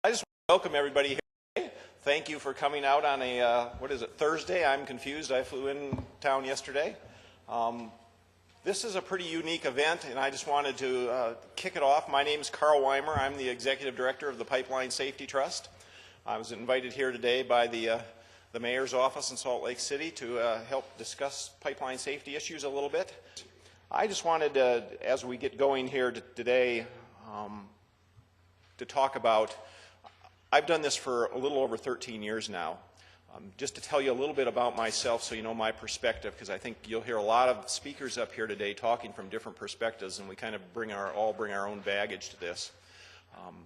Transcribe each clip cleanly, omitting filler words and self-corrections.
I just want to welcome everybody here today. Thank you for coming out on a, what is it, Thursday? I'm confused. I flew in town yesterday. This is a pretty unique event, and I just wanted to kick it off. My name is Carl Weimer. I'm the Executive Director of the Pipeline Safety Trust. I was invited here today by the Mayor's office in Salt Lake City to help discuss pipeline safety issues a little bit. I just wanted to, as we get going here today, to talk about, I've done this for a little over 13 years now. Just to tell you a little bit about myself so you know my perspective, because I think you'll hear a lot of speakers up here today talking from different perspectives, and we kind of all bring our own baggage to this.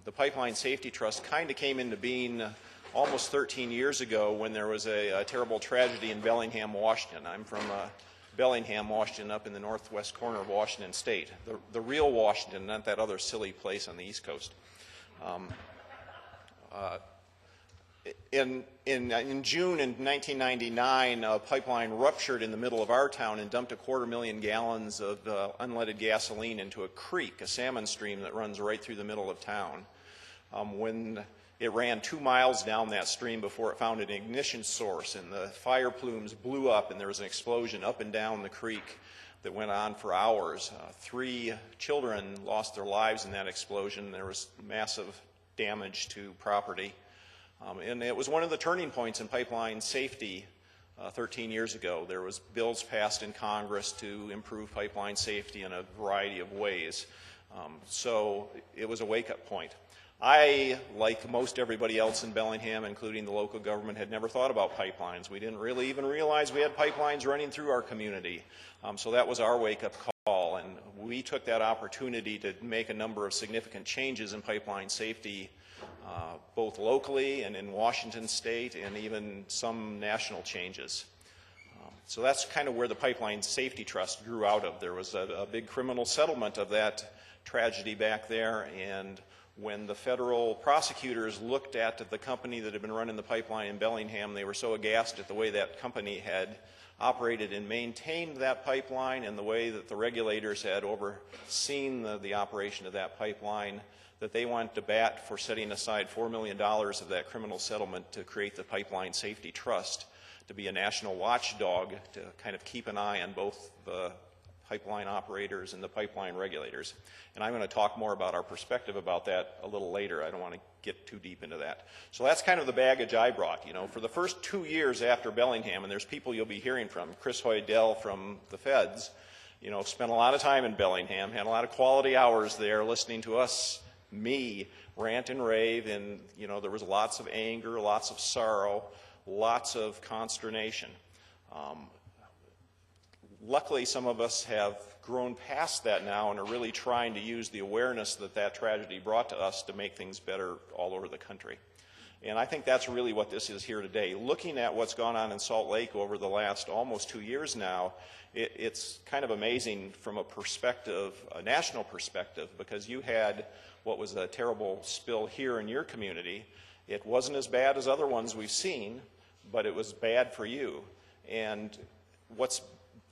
The Pipeline Safety Trust kind of came into being almost 13 years ago when there was a terrible tragedy in Bellingham, Washington. I'm from Bellingham, Washington, up in the northwest corner of Washington State. The real Washington, not that other silly place on the East Coast. In June in 1999, a pipeline ruptured in the middle of our town and dumped 250,000 gallons of unleaded gasoline into a creek, a salmon stream that runs right through the middle of town. When it ran 2 miles down that stream before it found an ignition source, and the fire plumes blew up, and there was an explosion up and down the creek that went on for hours. 3 children lost their lives in that explosion. There was massive damage to property. And it was one of the turning points in pipeline safety 13 years ago. There was bills passed in Congress to improve pipeline safety in a variety of ways. So it was a wake-up point. I, like most everybody else in Bellingham, including the local government, had never thought about pipelines. We didn't really even realize we had pipelines running through our community. So that was our wake-up call, and we took that opportunity to make a number of significant changes in pipeline safety, both locally and in Washington State, and even some national changes. So that's kind of where the Pipeline Safety Trust grew out of. There was a big criminal settlement of that tragedy back there, and when the federal prosecutors looked at the company that had been running the pipeline in Bellingham, they were so aghast at the way that company had operated and maintained that pipeline and the way that the regulators had overseen the operation of that pipeline, that they went to bat for setting aside $4 million of that criminal settlement to create the Pipeline Safety Trust, to be a national watchdog to kind of keep an eye on both the pipeline operators and the pipeline regulators. And I'm going to talk more about our perspective about that a little later. I don't want to get too deep into that. So that's kind of the baggage I brought. You know, for the first 2 years after Bellingham, and there's people you'll be hearing from, Chris Hoydell from the feds, you know, spent a lot of time in Bellingham, had a lot of quality hours there listening to us, me, rant and rave, and, you know, there was lots of anger, lots of sorrow, lots of consternation. Luckily, some of us have grown past that now and are really trying to use the awareness that that tragedy brought to us to make things better all over the country. And I think that's really what this is here today. Looking at what's gone on in Salt Lake over the last almost 2 years now, it's kind of amazing from a perspective, a national perspective, because you had what was a terrible spill here in your community. It wasn't as bad as other ones we've seen, but it was bad for you. And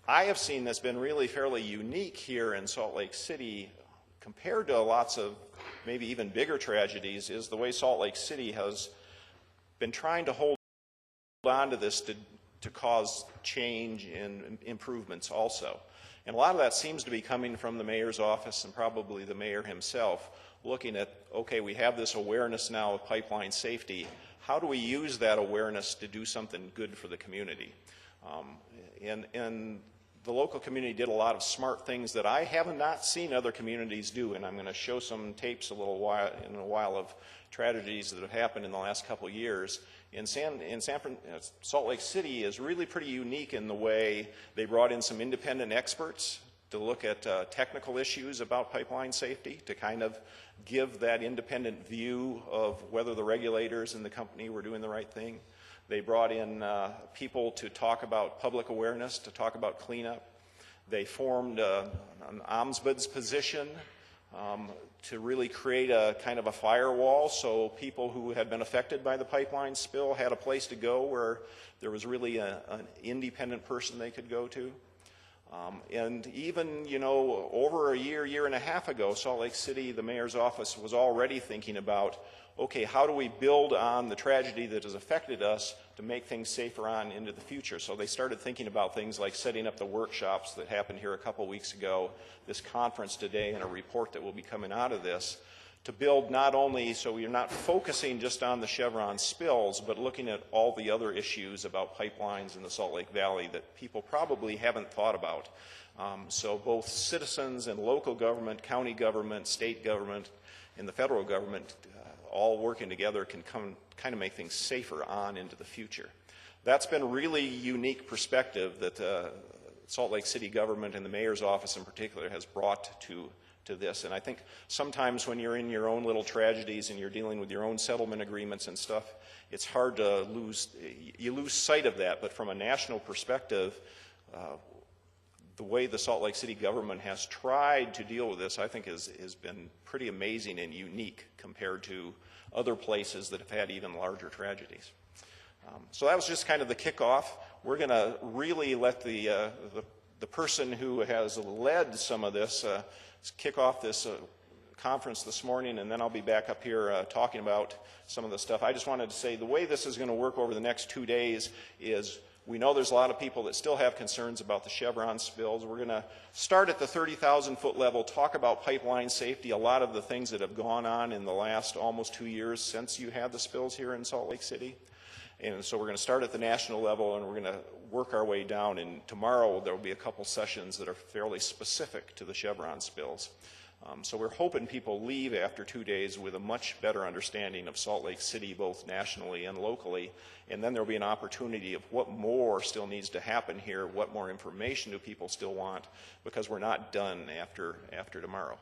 I have seen that's been really fairly unique here in Salt Lake City compared to lots of maybe even bigger tragedies is the way Salt Lake City has been trying to hold on to this to cause change and improvements also. And a lot of that seems to be coming from the mayor's office and probably the mayor himself, looking at, okay, we have this awareness now of pipeline safety. How do we use that awareness to do something good for the community? And the local community did a lot of smart things that I have not seen other communities do, and I'm going to show some tapes in a while of tragedies that have happened in the last couple of years. Salt Lake City is really pretty unique in the way they brought in some independent experts to look at technical issues about pipeline safety, to kind of give that independent view of whether the regulators and the company were doing the right thing. They brought in people to talk about public awareness, to talk about cleanup. They formed an ombudsman's position to really create a kind of a firewall, so people who had been affected by the pipeline spill had a place to go where there was really an independent person they could go to. And even, over a year and a half ago, Salt Lake City, the mayor's office was already thinking about, okay, how do we build on the tragedy that has affected us to make things safer on into the future? So they started thinking about things like setting up the workshops that happened here a couple weeks ago, this conference today, and a report that will be coming out of this, to build not only so you're not focusing just on the Chevron spills, but looking at all the other issues about pipelines in the Salt Lake Valley that people probably haven't thought about. So both citizens and local government, county government, state government, and the federal government all working together can kind of make things safer on into the future. That's been a really unique perspective that Salt Lake City government and the mayor's office in particular has brought to this. And I think sometimes when you're in your own little tragedies and you're dealing with your own settlement agreements and stuff, it's hard to you lose sight of that. But from a national perspective, the way the Salt Lake City government has tried to deal with this, I think, has been pretty amazing and unique compared to other places that have had even larger tragedies. So that was just kind of the kickoff. We're going to really let the person who has led some of this kick off this conference this morning, and then I'll be back up here talking about some of the stuff. I just wanted to say the way this is going to work over the next 2 days is we know there's a lot of people that still have concerns about the Chevron spills. We're going to start at the 30,000-foot level, talk about pipeline safety, a lot of the things that have gone on in the last almost 2 years since you had the spills here in Salt Lake City. And so we're going to start at the national level, and we're going to work our way down. And tomorrow there will be a couple sessions that are fairly specific to the Chevron spills. So we're hoping people leave after 2 days with a much better understanding of Salt Lake City, both nationally and locally. And then there will be an opportunity of what more still needs to happen here, what more information do people still want, because we're not done after tomorrow.